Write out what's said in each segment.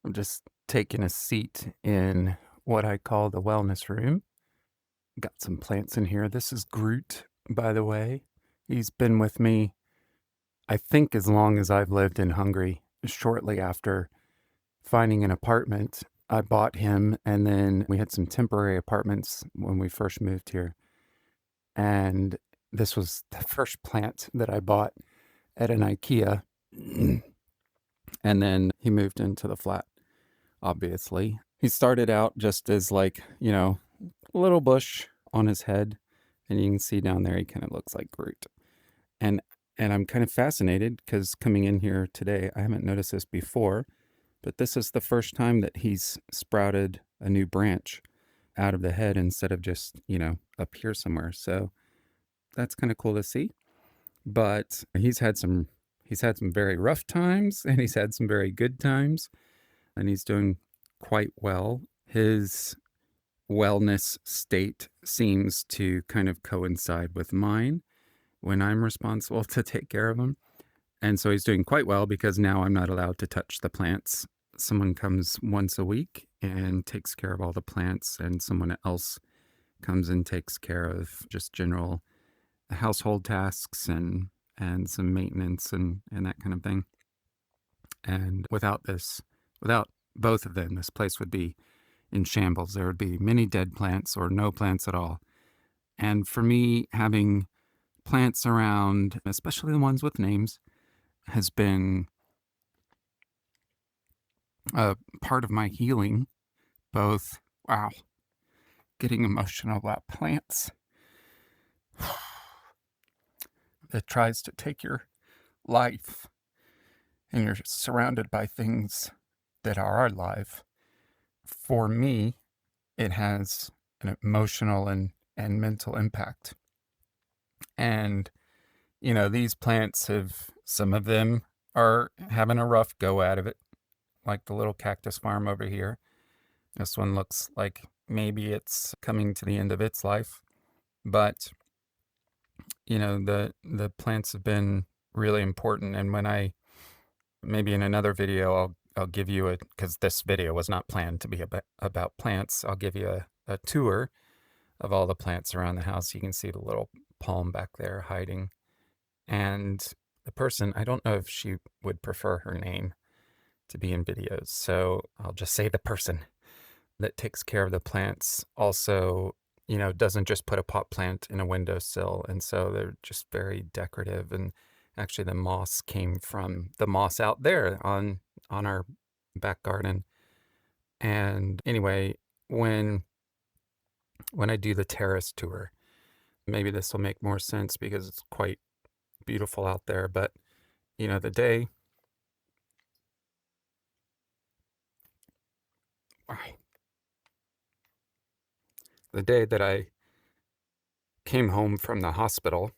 I'm just taking a seat in what I call the wellness room. Got some plants in here. This is Groot, by the way. He's been with me, I think, as long as I've lived in Hungary. Shortly after finding an apartment, I bought him, and then we had some temporary apartments when we first moved here. And this was the first plant that I bought at an IKEA. And then he moved into the flat, obviously. He started out just as like, a little bush on his head, and you can see down there he kind of looks like Groot. And and I'm kind of fascinated because coming in here today, I haven't noticed this before, but this is the first time that he's sprouted a new branch out of the head instead of just, up here somewhere. So that's kind of cool to see. But he's had some very rough times and he's had some very good times, and he's doing quite well. His wellness state seems to kind of coincide with mine when I'm responsible to take care of him. And so he's doing quite well because now I'm not allowed to touch the plants. Someone comes once a week and takes care of all the plants, and someone else comes and takes care of just general household tasks and some maintenance and that kind of thing. And without both of them, this place would be in shambles. There would be many dead plants or no plants at all. And for me, having plants around, especially the ones with names, has been a part of my healing. Both, wow, getting emotional about plants that tries to take your life, and you're surrounded by things that are alive. For me, it has an emotional and mental impact. And, these plants some of them are having a rough go out of it, like the little cactus farm over here. This one looks like maybe it's coming to the end of its life. But, the plants have been really important. And maybe in another video, I'll give you because this video was not planned to be about plants. I'll give you a tour of all the plants around the house. You can see the little palm back there hiding. And the person, I don't know if she would prefer her name to be in videos, so I'll just say the person that takes care of the plants also, doesn't just put a pot plant in a windowsill. And so they're just very decorative. And actually the moss came from the moss out there on our back garden. And anyway, when I do the terrace tour, maybe this will make more sense because it's quite beautiful out there. But, the day, that I came home from the hospital,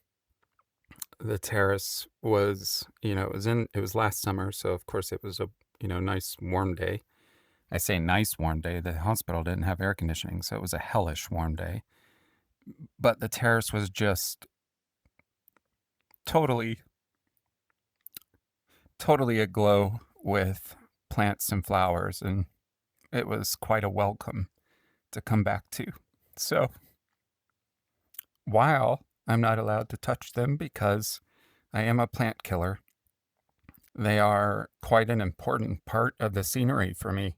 the terrace was, it was last summer. So of course it was a, nice warm day. I say nice warm day. The hospital didn't have air conditioning, so it was a hellish warm day. But the terrace was just totally, totally aglow with plants and flowers. And it was quite a welcome to come back to. So while I'm not allowed to touch them because I am a plant killer, they are quite an important part of the scenery for me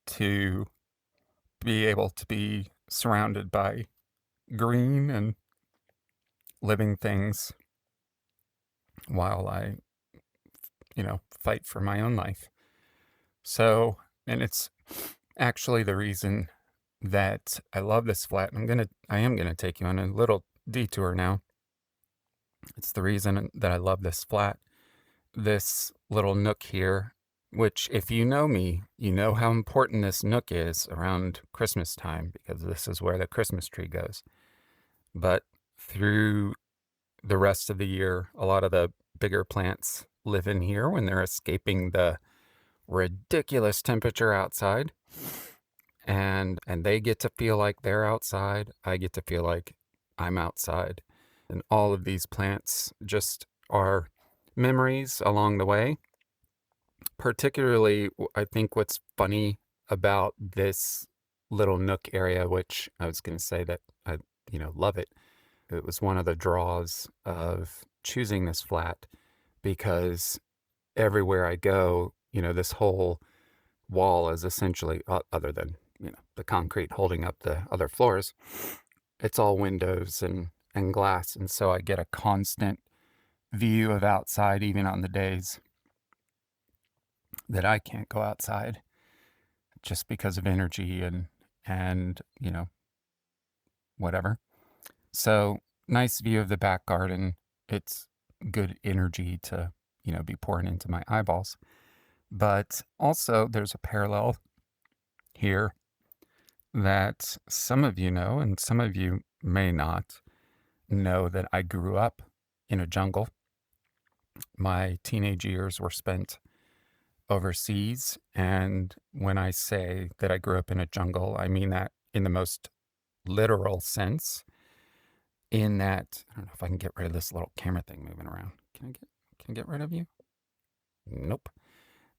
to be able to be surrounded by green and living things while I, fight for my own life. So, and it's actually the reason that I love this flat. I am gonna take you on a little detour now. It's the reason that I love this flat. This little nook here, which if you know me, you know how important this nook is around Christmas time because this is where the Christmas tree goes. But through the rest of the year, a lot of the bigger plants live in here when they're escaping the ridiculous temperature outside. And they get to feel like they're outside. I get to feel like I'm outside. And all of these plants just are memories along the way. particularly, I think what's funny about this little nook area, which I was going to say that I, love it. It was one of the draws of choosing this flat because everywhere I go, this whole wall is essentially, other than, the concrete holding up the other floors, it's all windows and glass. And so I get a constant view of outside, even on the days that I can't go outside just because of energy and, whatever. So nice view of the back garden. It's good energy to, be pouring into my eyeballs. But also there's a parallel here that some of you know, and some of you may not know that I grew up in a jungle. My teenage years were spent overseas. And when I say that I grew up in a jungle, I mean that in the most literal sense, in that, I don't know if I can get rid of this little camera thing moving around. Can I get rid of you? Nope.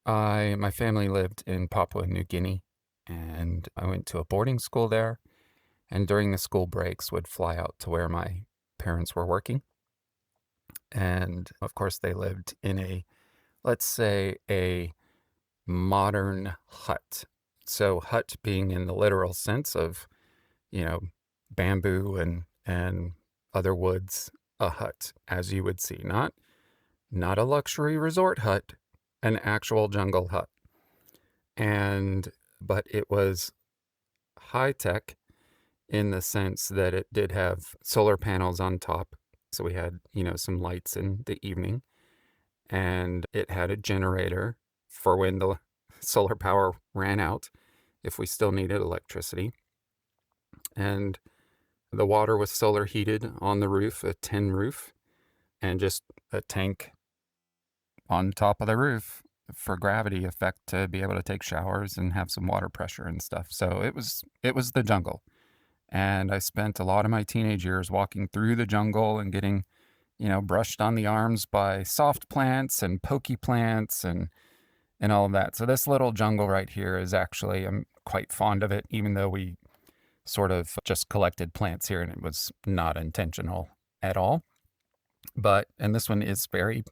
My family lived in Papua New Guinea, and I went to a boarding school there, and during the school breaks would fly out to where my parents were working. And of course they lived in let's say a modern hut. So hut being in the literal sense of, you know, bamboo and other woods, a hut as you would see, not a luxury resort hut, an actual jungle hut. But it was high tech in the sense that it did have solar panels on top. So we had, some lights in the evening, and it had a generator for when the solar power ran out, if we still needed electricity. And the water was solar heated on the roof, a tin roof, and just a tank on top of the roof for gravity effect to be able to take showers and have some water pressure and stuff. So it was the jungle. And I spent a lot of my teenage years walking through the jungle and getting, brushed on the arms by soft plants and pokey plants and all of that. So this little jungle right here is actually, I'm quite fond of it, even though we sort of just collected plants here and it was not intentional at all. And this one is very,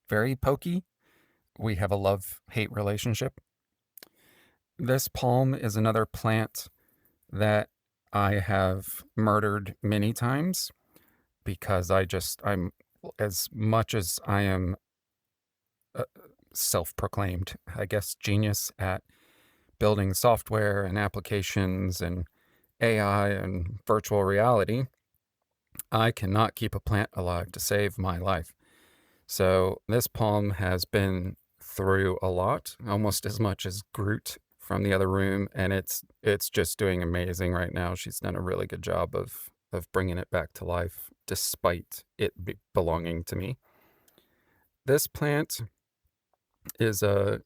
very pokey. We have a love-hate relationship. This palm is another plant that I have murdered many times because I'm, as much as I am self-proclaimed, I guess, genius at building software and applications and AI and virtual reality, I cannot keep a plant alive to save my life. So this palm has been through a lot, almost as much as Groot from the other room, and it's just doing amazing right now. She's done a really good job of bringing it back to life, despite it belonging to me. This plant is a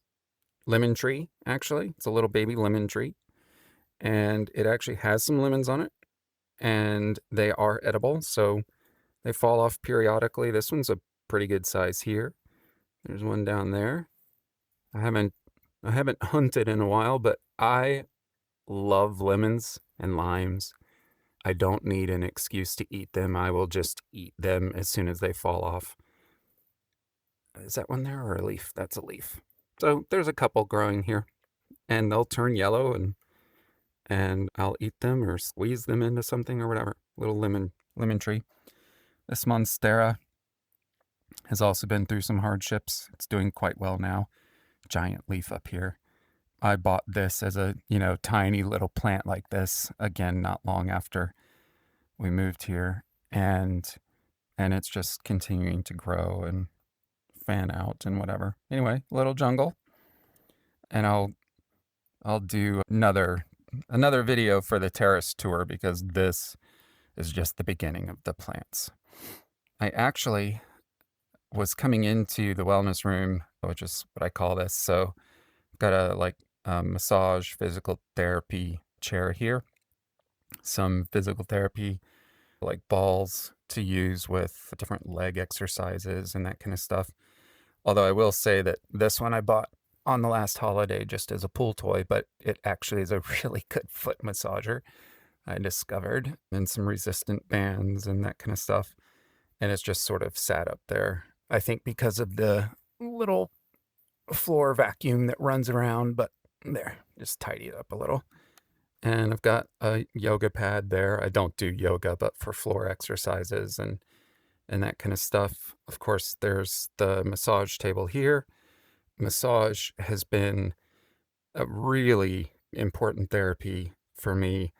lemon tree, actually. It's a little baby lemon tree, and it actually has some lemons on it, and they are edible, so they fall off periodically. This one's a pretty good size here. There's one down there. I haven't hunted in a while, but I love lemons and limes. I don't need an excuse to eat them. I will just eat them as soon as they fall off. Is that one there or a leaf? That's a leaf. So there's a couple growing here, and they'll turn yellow and I'll eat them or squeeze them into something or whatever. Little lemon tree. This monstera has also been through some hardships. It's doing quite well now. Giant leaf up here. I bought this as a, tiny little plant like this, again, not long after we moved here. And it's just continuing to grow and fan out and whatever. Anyway, little jungle. And I'll do another video for the terrace tour because this is just the beginning of the plants. I actually was coming into the wellness room, which is what I call this. So I've got a massage physical therapy chair here, some physical therapy like balls to use with different leg exercises and that kind of stuff. Although I will say that this one I bought on the last holiday just as a pool toy, but it actually is a really good foot massager, I discovered, and some resistant bands and that kind of stuff. And it's just sort of sat up there. I think because of the little floor vacuum that runs around, but there, just tidy it up a little. And I've got a yoga pad there. I don't do yoga, but for floor exercises and that kind of stuff. Of course, there's the massage table here. Massage has been a really important therapy for me.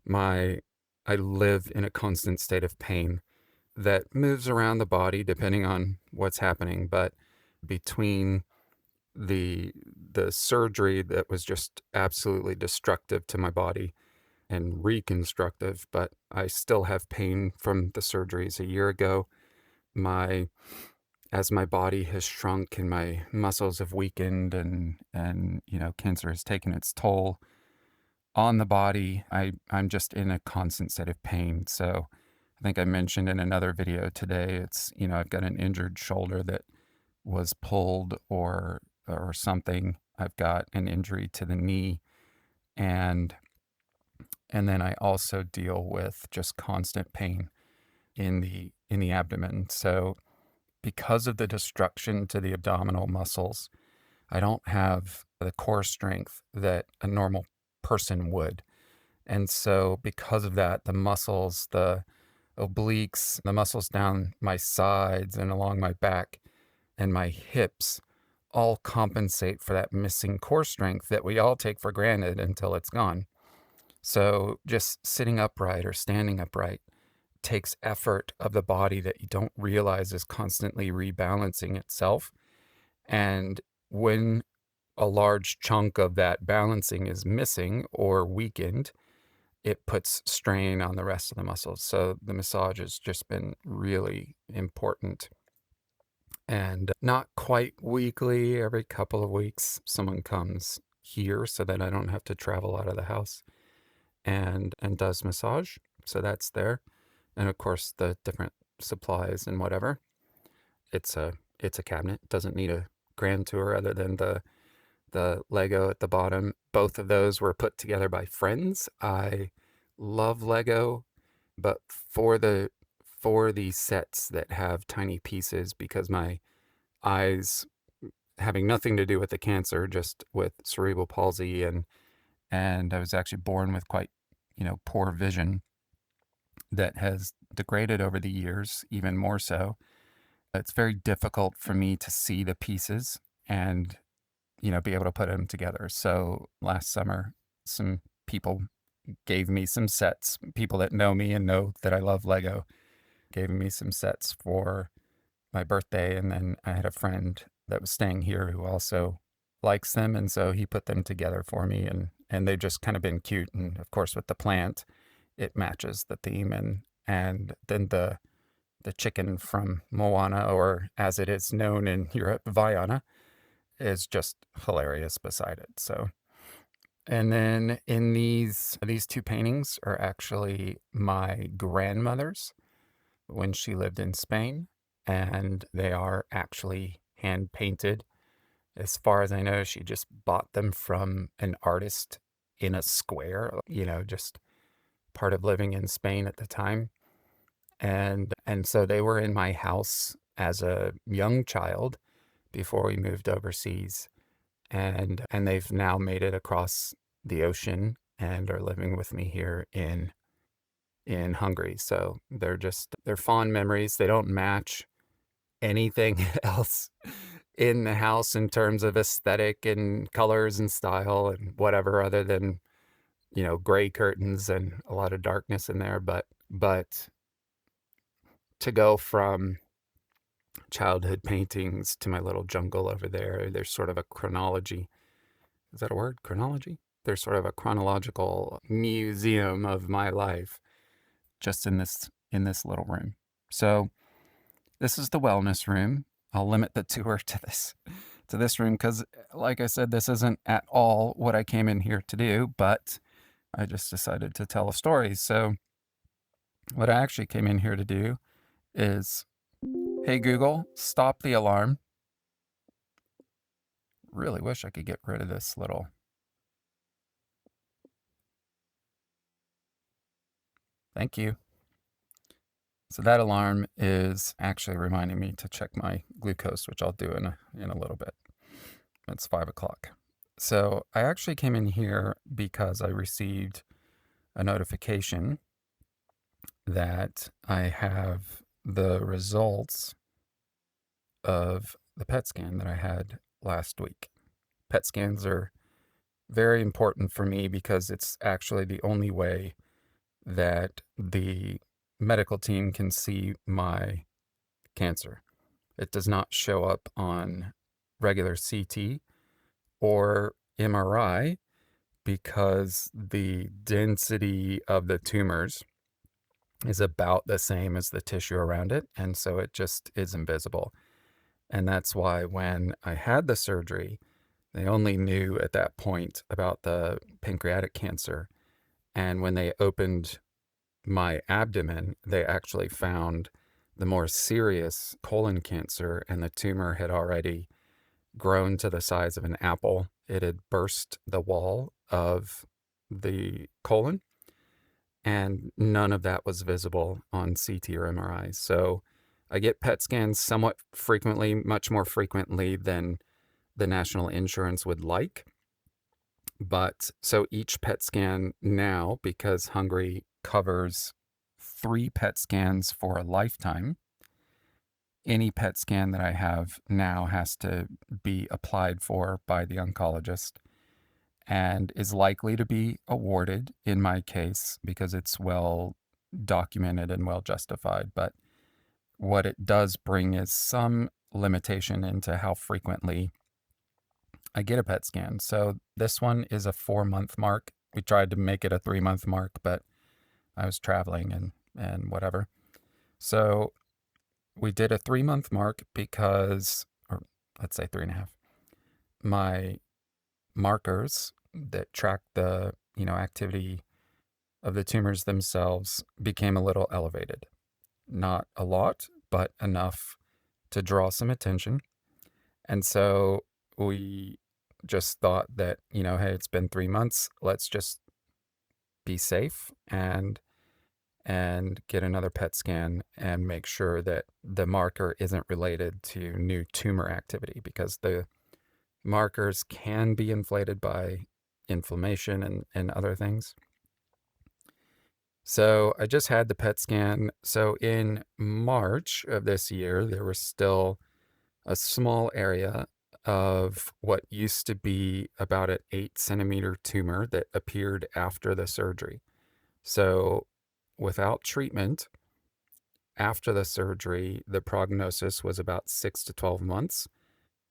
My I live in a constant state of pain that moves around the body depending on what's happening, but between the the surgery that was just absolutely destructive to my body and reconstructive, but I still have pain from the surgeries a year ago. My As my body has shrunk and my muscles have weakened and cancer has taken its toll on the body, I'm just in a constant state of pain. So I think I mentioned in another video today, I've got an injured shoulder that was pulled or something. I've got an injury to the knee, and and then I also deal with just constant pain in the abdomen. So because of the destruction to the abdominal muscles, I don't have the core strength that a normal person would. And so because of that, the muscles, the obliques, the muscles down my sides and along my back and my hips all compensate for that missing core strength that we all take for granted until it's gone. So just sitting upright or standing upright takes effort of the body that you don't realize is constantly rebalancing itself. And when a large chunk of that balancing is missing or weakened, it puts strain on the rest of the muscles. So the massage has just been really important. And not quite weekly, every couple of weeks, someone comes here so that I don't have to travel out of the house and does massage. So that's there. And of course, the different supplies and whatever. It's a cabinet. It doesn't need a grand tour other than the Lego at the bottom. Both of those were put together by friends. I love Lego, but for the sets that have tiny pieces, because my eyes, having nothing to do with the cancer, just with cerebral palsy, and I was actually born with quite, poor vision that has degraded over the years, even more so. It's very difficult for me to see the pieces and, be able to put them together. So last summer, some people gave me some sets. People that know me and know that I love Lego gave me some sets for my birthday. And then I had a friend that was staying here who also likes them. And so he put them together for me, and they've just kind of been cute. And of course, with the plant, it matches the theme. And then the chicken from Moana, or as it is known in Europe, Vaiana, is just hilarious beside it. So, and then in these two paintings are actually my grandmother's when she lived in Spain, and they are actually hand painted. As far as I know, she just bought them from an artist in a square, just part of living in Spain at the time. And so they were in my house as a young child before we moved overseas. And they've now made it across the ocean and are living with me here in Hungary. So they're fond memories. They don't match anything else in the house in terms of aesthetic and colors and style and whatever, other than, gray curtains and a lot of darkness in there. But to go from childhood paintings to my little jungle over there, there's sort of a chronology. Is that a word? Chronology? There's sort of a chronological museum of my life just in this little room. So this is the wellness room. I'll limit the tour to this room because, like I said, this isn't at all what I came in here to do, but I just decided to tell a story. So what I actually came in here to do is, hey Google, stop the alarm. really wish I could get rid of this little. Thank you. So that alarm is actually reminding me to check my glucose, which I'll do in a little bit. It's 5 o'clock. So I actually came in here because I received a notification that I have the results of the PET scan that I had last week. PET scans are very important for me because it's actually the only way that the medical team can see my cancer. It does not show up on regular CT or MRI because the density of the tumors is about the same as the tissue around it. And so it just is invisible. And that's why when I had the surgery, they only knew at that point about the pancreatic cancer. And when they opened my abdomen, they actually found the more serious colon cancer, and the tumor had already grown to the size of an apple. It had burst the wall of the colon, and none of that was visible on CT or MRI. So I get PET scans somewhat frequently, much more frequently than the national insurance would like. But so each PET scan now, because Hungary covers 3 PET scans for a lifetime, any PET scan that I have now has to be applied for by the oncologist and is likely to be awarded in my case because it's well documented and well justified. But what it does bring is some limitation into how frequently I get a PET scan. So this one is a 4-month mark. We tried to make it a 3-month mark, but I was traveling and whatever. So we did a 3-month mark because, or let's say 3.5. My markers that track the activity of the tumors themselves became a little elevated. Not a lot, but enough to draw some attention. And so we just thought that, hey, it's been 3 months. Let's just be safe and get another PET scan and make sure that the marker isn't related to new tumor activity, because the markers can be inflated by inflammation and other things. So I just had the PET scan. So in March of this year, there was still a small area of what used to be about an 8 centimeter tumor that appeared after the surgery. So without treatment, after the surgery, the prognosis was about 6 to 12 months.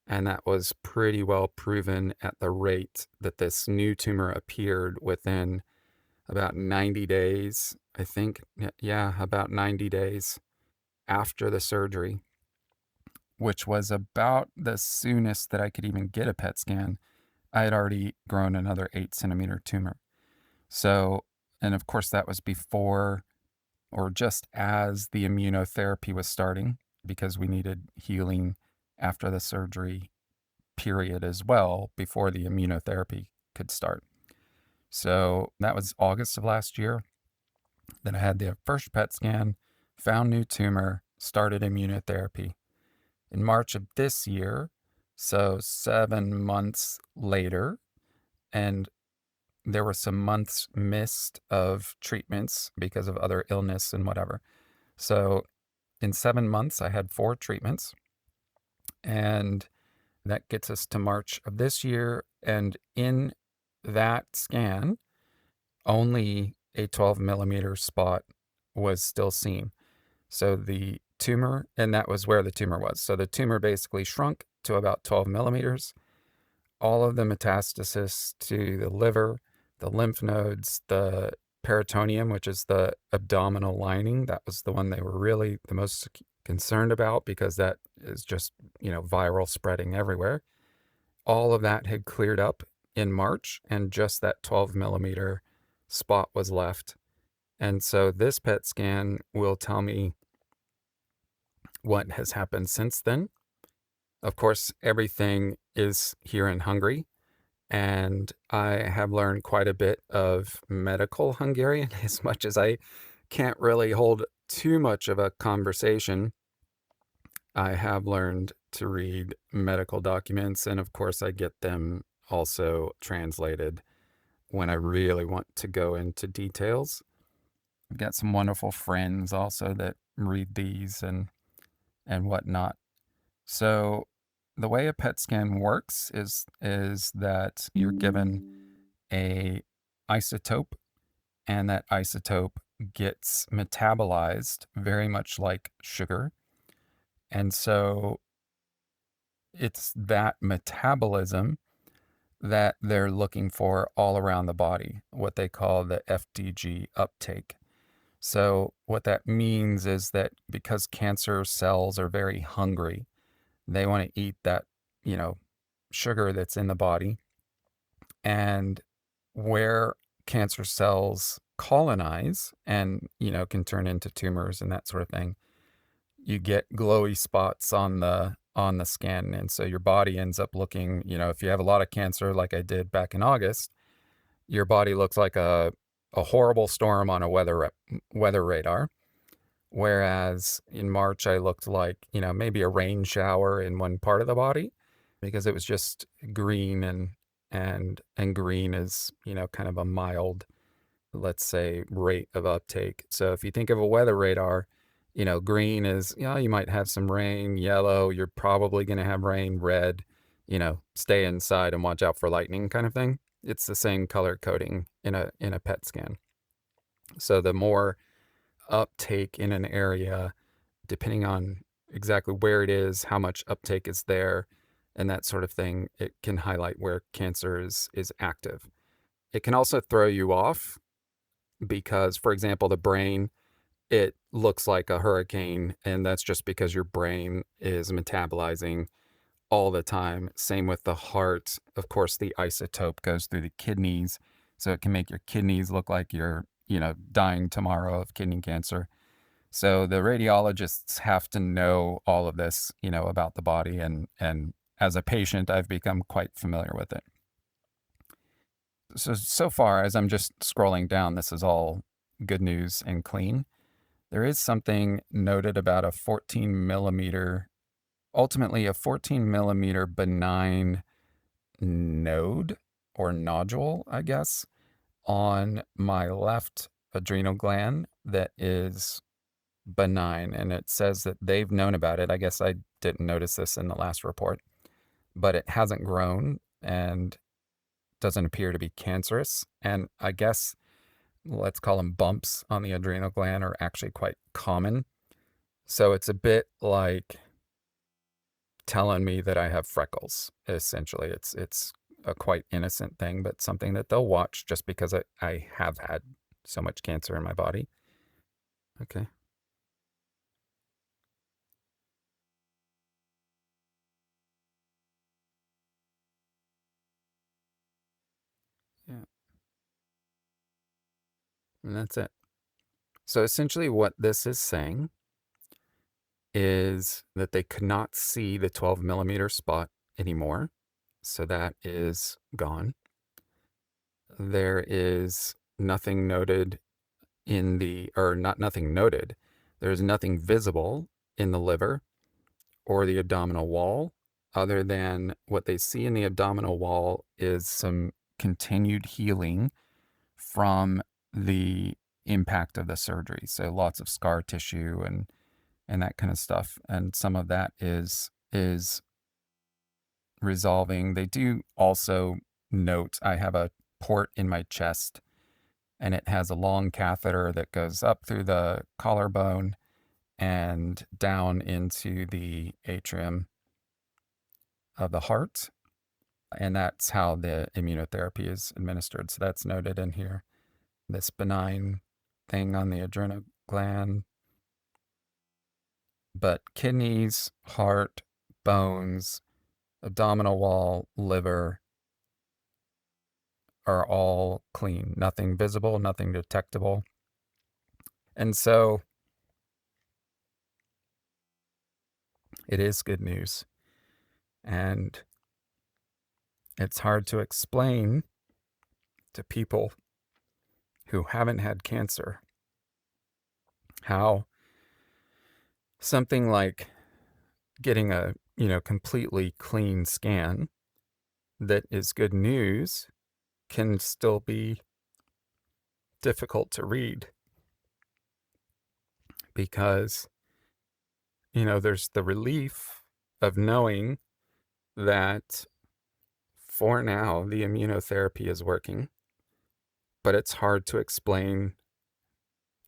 And that was pretty well proven at the rate that this new tumor appeared within about 90 days. I think, yeah, about 90 days after the surgery, which was about the soonest that I could even get a PET scan. I had already grown another 8 centimeter tumor. So, and of course, that was before or just as the immunotherapy was starting, because we needed healing after the surgery period as well before the immunotherapy could start. So that was August of last year. Then I had the first PET scan, found new tumor, started immunotherapy. In March of this year, so 7 months later, and there were some months missed of treatments because of other illness and whatever. So in 7 months, I had 4 treatments, and that gets us to March of this year. And in that scan, only a 12 millimeter spot was still seen. So the tumor, and that was where the tumor was. So the tumor basically shrunk to about 12 millimeters. All of the metastasis to the liver, the lymph nodes, the peritoneum, which is the abdominal lining, that was the one they were really the most concerned about because that is just, viral spreading everywhere. All of that had cleared up in March, and just that 12 millimeter spot was left. And so this PET scan will tell me what has happened since then. Of course, everything is here in Hungary, and I have learned quite a bit of medical Hungarian as much as I can't really hold too much of a conversation. I have learned to read medical documents, and of course, I get them also translated when I really want to go into details. I've got some wonderful friends also that read these and whatnot. So the way a PET scan works is that you're given a isotope, and that isotope gets metabolized very much like sugar. And so it's that metabolism that they're looking for all around the body, what they call the FDG uptake. So what that means is that because cancer cells are very hungry, they want to eat that, you know, sugar that's in the body. And where cancer cells colonize and, can turn into tumors and that sort of thing, you get glowy spots on the skin. And so your body ends up looking, if you have a lot of cancer like I did back in August, your body looks like a horrible storm on a weather radar. Whereas in March, I looked like, maybe a rain shower in one part of the body because it was just green and green is, kind of a mild, let's say, rate of uptake. So if you think of a weather radar, green is, you might have some rain, yellow, you're probably going to have rain, red, stay inside and watch out for lightning kind of thing. It's the same color coding in a PET scan. So the more uptake in an area, depending on exactly where it is, how much uptake is there, and that sort of thing, it can highlight where cancer is active. It can also throw you off because, for example, the brain, it looks like a hurricane, and that's just because your brain is metabolizing all the time. Same with the heart. Of course, the isotope goes through the kidneys, so it can make your kidneys look like you're, dying tomorrow of kidney cancer. So the radiologists have to know all of this, about the body, and as a patient, I've become quite familiar with it. So far, as I'm just scrolling down, this is all good news and clean. There is something noted about ultimately a 14 millimeter benign node or nodule, I guess, on my left adrenal gland that is benign. And it says that they've known about it. I guess I didn't notice this in the last report, but it hasn't grown and doesn't appear to be cancerous. And I guess, let's call them bumps on the adrenal gland, are actually quite common. So it's a bit like telling me that I have freckles, essentially. It's a quite innocent thing, but something that they'll watch just because I have had so much cancer in my body. Okay. Yeah. And that's it. So essentially, what this is saying is that they could not see the 12 millimeter spot anymore. So that is gone. There is nothing noted or not nothing noted. There's nothing visible in the liver or the abdominal wall, other than what they see in the abdominal wall is some continued healing from the impact of the surgery. So lots of scar tissue and that kind of stuff. And some of that is resolving. They do also note I have a port in my chest, and it has a long catheter that goes up through the collarbone and down into the atrium of the heart. And that's how the immunotherapy is administered. So that's noted in here. This benign thing on the adrenal gland. But kidneys, heart, bones, abdominal wall, liver are all clean. Nothing visible, nothing detectable. And so it is good news. And it's hard to explain to people who haven't had cancer how something like getting a, completely clean scan that is good news can still be difficult to read because, there's the relief of knowing that for now the immunotherapy is working, but it's hard to explain,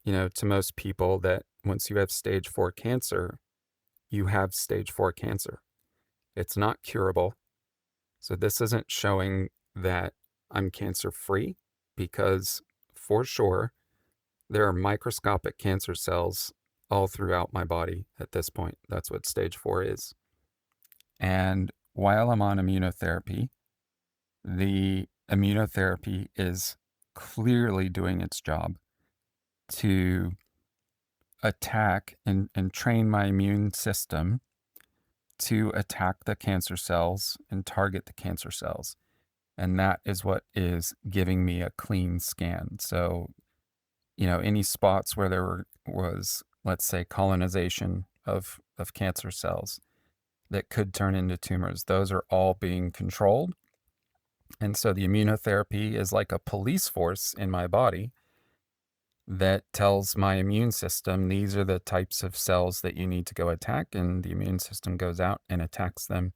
to most people that once you have stage 4 cancer, you have stage 4 cancer. It's not curable. So this isn't showing that I'm cancer free because for sure there are microscopic cancer cells all throughout my body at this point. That's what stage 4 is. And while I'm on immunotherapy, the immunotherapy is clearly doing its job to attack and train my immune system to attack the cancer cells and target the cancer cells. And that is what is giving me a clean scan. So, any spots where there was, let's say, colonization of cancer cells that could turn into tumors, those are all being controlled. And so the immunotherapy is like a police force in my body that tells my immune system, these are the types of cells that you need to go attack. And the immune system goes out and attacks them.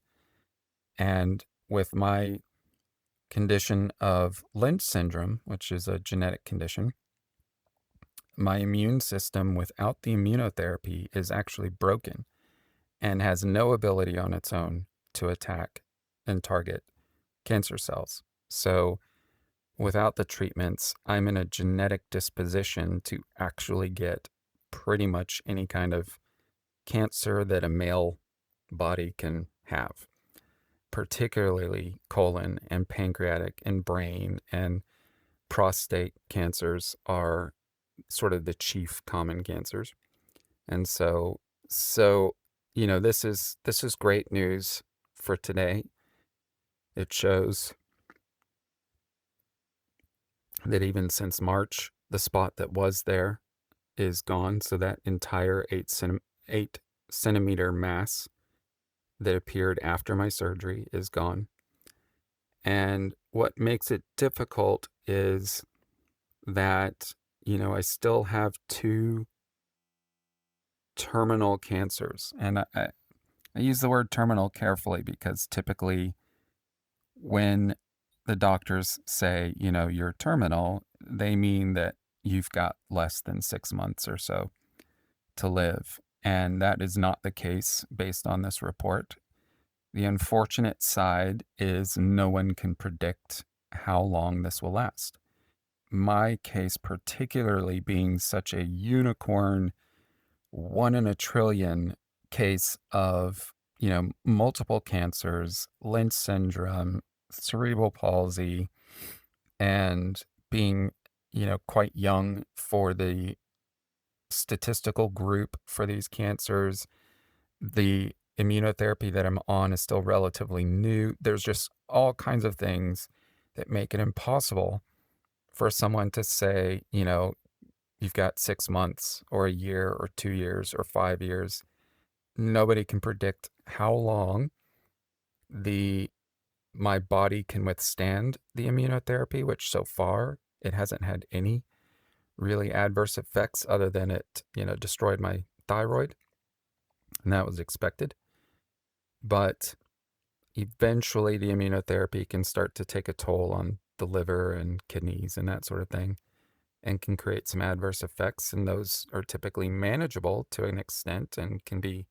And with my condition of Lynch syndrome, which is a genetic condition, my immune system without the immunotherapy is actually broken and has no ability on its own to attack and target cancer cells. So without the treatments, I'm in a genetic disposition to actually get pretty much any kind of cancer that a male body can have, particularly colon and pancreatic and brain and prostate cancers are sort of the chief common cancers. And so this is great news for today. It shows that even since March, the spot that was there is gone. So that entire 8 centimeter mass that appeared after my surgery is gone. And what makes it difficult is that, I still have 2 terminal cancers. And I use the word terminal carefully because typically when the doctors say, you're terminal, they mean that you've got less than 6 months or so to live. And that is not the case based on this report. The unfortunate side is no one can predict how long this will last. My case, particularly being such a unicorn, 1 in a trillion case of, multiple cancers, Lynch syndrome, cerebral palsy, and being, quite young for the statistical group for these cancers. The immunotherapy that I'm on is still relatively new. There's just all kinds of things that make it impossible for someone to say, you've got 6 months or a year or 2 years or 5 years. Nobody can predict how long my body can withstand the immunotherapy, which so far it hasn't had any really adverse effects other than it, destroyed my thyroid, and that was expected. But eventually the immunotherapy can start to take a toll on the liver and kidneys and that sort of thing, and can create some adverse effects. And those are typically manageable to an extent and can be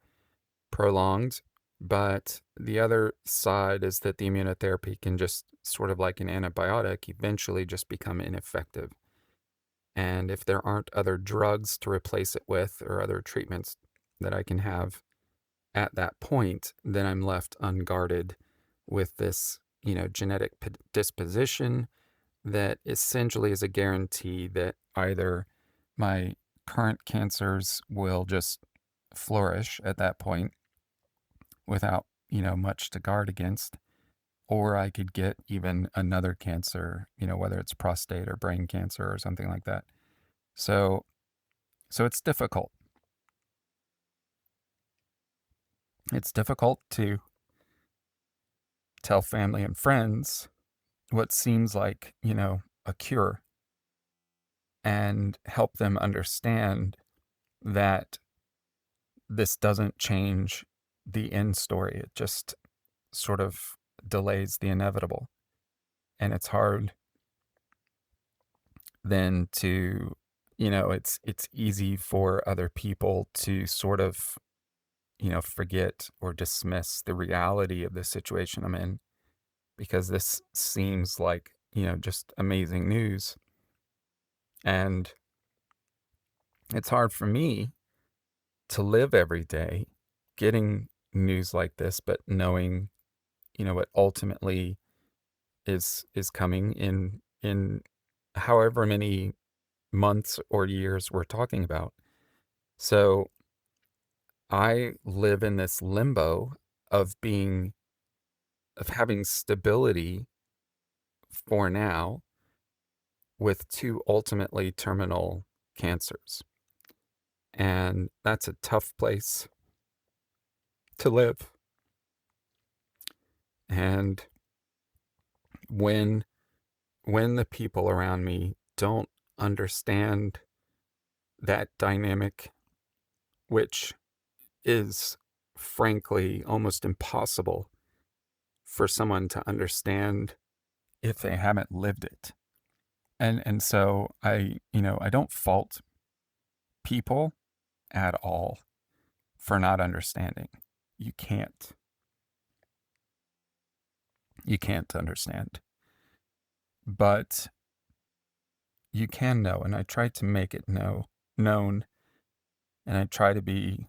prolonged. But the other side is that the immunotherapy can just sort of like an antibiotic eventually just become ineffective. And if there aren't other drugs to replace it with or other treatments that I can have at that point, then I'm left unguarded with this, genetic disposition that essentially is a guarantee that either my current cancers will just flourish at that point without much to guard against, or I could get even another cancer, whether it's prostate or brain cancer or something like that. So, so it's difficult. It's difficult to tell family and friends what seems like, a cure, and help them understand that this doesn't change the end story. It just sort of delays the inevitable. And it's hard then to, it's easy for other people to sort of, forget or dismiss the reality of the situation I'm in, because this seems like, just amazing news. And it's hard for me to live every day getting news like this, but knowing, what ultimately is coming in however many months or years we're talking about. So I live in this limbo of having stability for now with two ultimately terminal cancers. And that's a tough place to live. And when the people around me don't understand that dynamic, which is frankly almost impossible for someone to understand if they haven't lived it. And so I don't fault people at all for not understanding. You can't. You can't understand. But you can know, and I try to make it known, and I try to be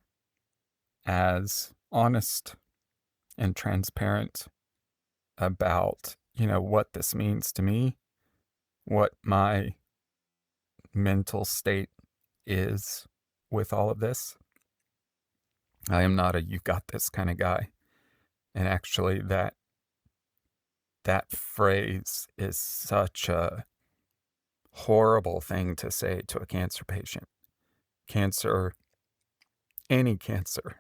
as honest and transparent about, what this means to me, what my mental state is with all of this. I am not a "you got this" kind of guy. And actually that phrase is such a horrible thing to say to a cancer patient. Cancer, any cancer,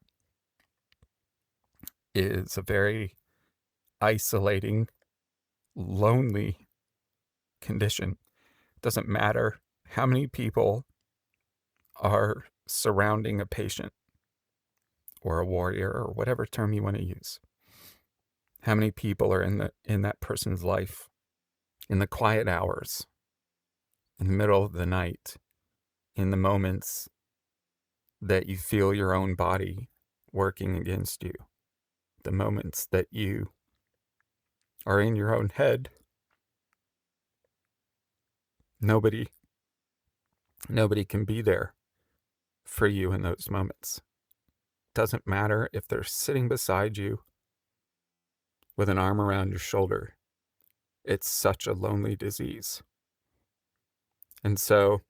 is a very isolating, lonely condition. Doesn't matter how many people are surrounding a patient or a warrior or whatever term you want to use. How many people are in that person's life in the quiet hours, in the middle of the night, in the moments that you feel your own body working against you, the moments that you are in your own head. Nobody can be there for you in those moments. Doesn't matter if they're sitting beside you with an arm around your shoulder. It's such a lonely disease. And so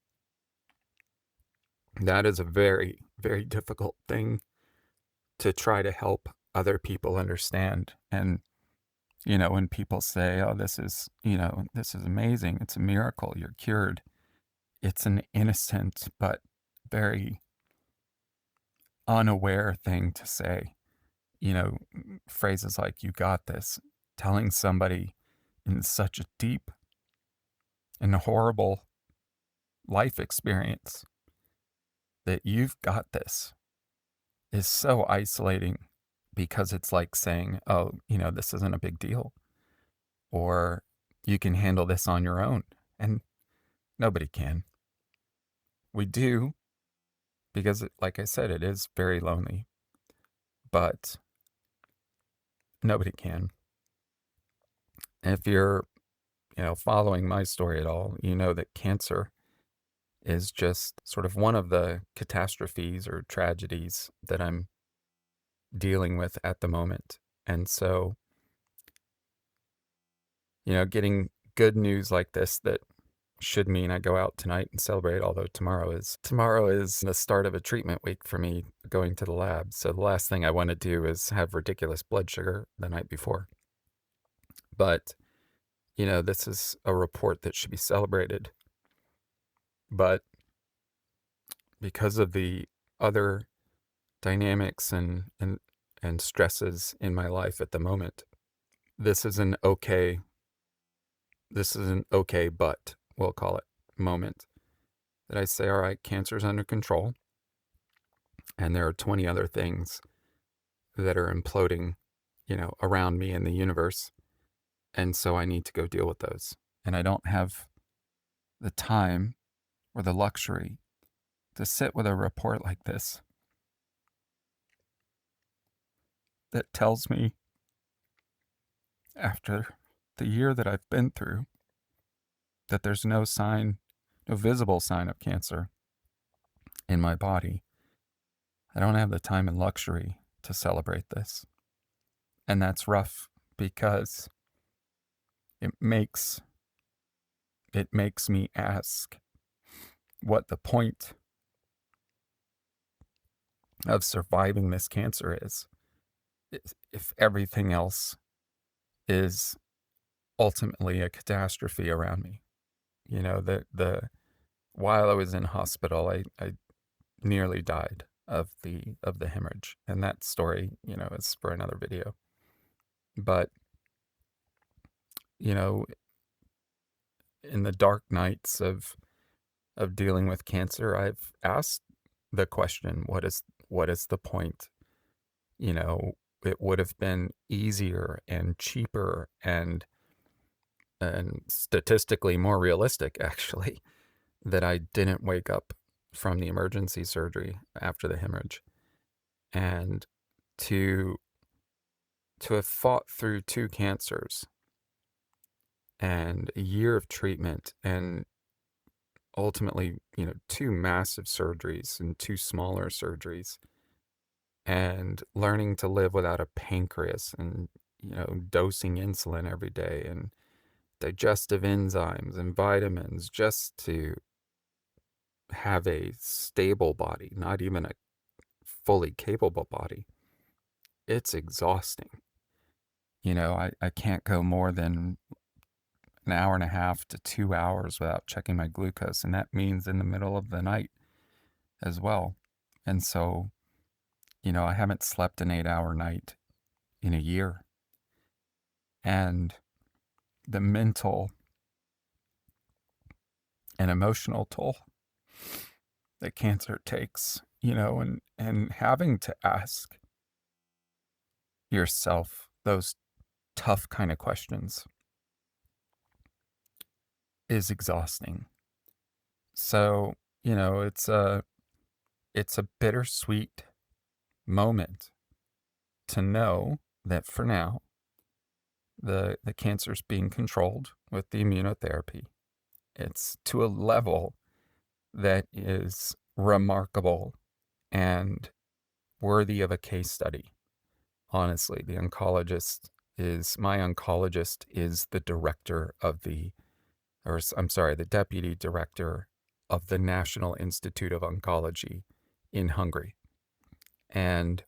that is a very, very difficult thing to try to help other people understand. And, when people say, "Oh, this is amazing. It's a miracle. You're cured." It's an innocent but very unaware thing to say. Phrases like "you got this," telling somebody in such a deep and horrible life experience that you've got this is so isolating, because it's like saying, "Oh, this isn't a big deal," or "you can handle this on your own." And nobody can. We do, because like I said, it is very lonely, but nobody can. If you're, following my story at all, you know that cancer is just sort of one of the catastrophes or tragedies that I'm dealing with at the moment. And so, getting good news like this, that should mean I go out tonight and celebrate, although tomorrow is the start of a treatment week for me going to the lab. So the last thing I want to do is have ridiculous blood sugar the night before. But, this is a report that should be celebrated. But because of the other dynamics and stresses in my life at the moment, this is an okay but we'll call it moment that I say, all right, cancer's under control, and there are 20 other things that are imploding, around me in the universe, and so I need to go deal with those. And I don't have the time or the luxury to sit with a report like this that tells me, after the year that I've been through, that there's no visible sign of cancer in my body. I don't have the time and luxury to celebrate this. And that's rough because it makes me ask what the point of surviving this cancer is if everything else is ultimately a catastrophe around me. The while I was in hospital, I nearly died of the hemorrhage, and that story, is for another video. But in the dark nights of dealing with cancer, I've asked the question, what is the point? It would have been easier and cheaper and statistically more realistic, actually, that I didn't wake up from the emergency surgery after the hemorrhage. And to have fought through 2 cancers and a year of treatment and ultimately, 2 massive surgeries and 2 smaller surgeries, and learning to live without a pancreas and, dosing insulin every day and digestive enzymes and vitamins just to have a stable body, not even a fully capable body. It's exhausting. I can't go more than an hour and a half to 2 hours without checking my glucose, and that means in the middle of the night as well. And so, I haven't slept an 8-hour night in a year. And the mental and emotional toll that cancer takes, and having to ask yourself those tough kind of questions is exhausting. So, it's a bittersweet moment to know that for now, the cancer's being controlled with the immunotherapy. It's to a level that is remarkable and worthy of a case study. Honestly, my oncologist is the director of the deputy director of the National Institute of Oncology in Hungary. And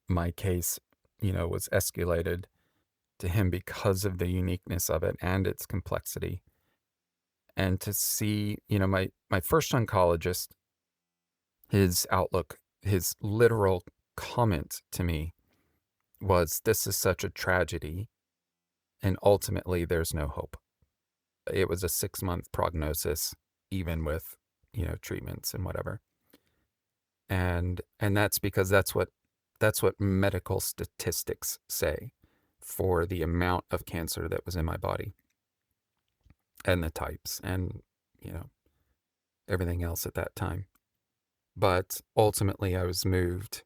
my case, was escalated to him because of the uniqueness of it and its complexity. And to see, my first oncologist, his outlook, his literal comment to me was, "This is such a tragedy, and ultimately there's no hope." It was a 6-month prognosis, even with, treatments and whatever. And that's because that's what medical statistics say for the amount of cancer that was in my body and the types and, everything else at that time. But ultimately I was moved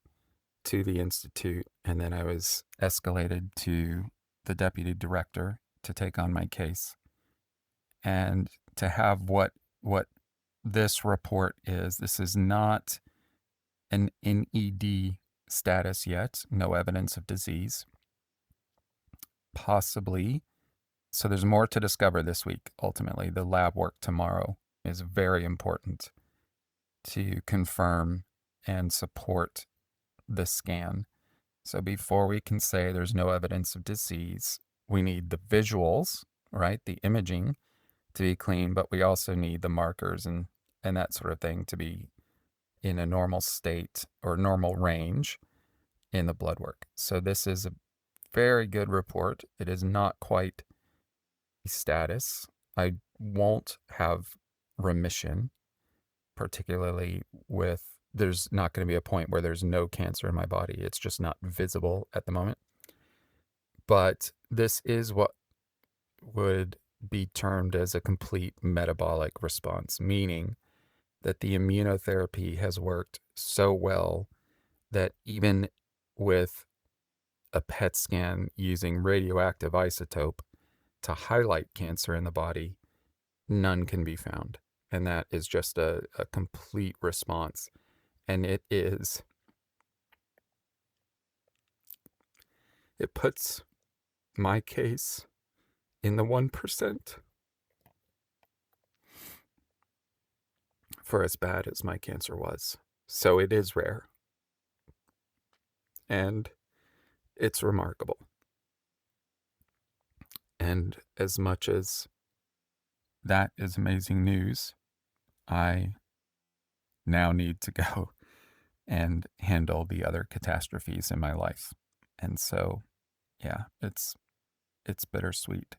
to the institute, and then I was escalated to the deputy director to take on my case. And to have what this report is, this is not an NED status yet, no evidence of disease. Possibly So there's more to discover this week, ultimately. The lab work tomorrow is very important to confirm and support the scan. So before we can say there's no evidence of disease, we need the visuals, right? The imaging to be clean, but we also need the markers and that sort of thing to be in a normal state or normal range in the blood work. So this is a very good report. It is not quite status. I won't have remission, particularly with there's not going to be a point where there's no cancer in my body. It's just not visible at the moment. But this is what would be termed as a complete metabolic response, meaning that the immunotherapy has worked so well that even with a PET scan using radioactive isotope to highlight cancer in the body, none can be found. And that is just a complete response. And it puts my case in the 1% for as bad as my cancer was. So it is rare. And it's remarkable. And as much as that is amazing news, I now need to go and handle the other catastrophes in my life. And so, yeah, it's bittersweet.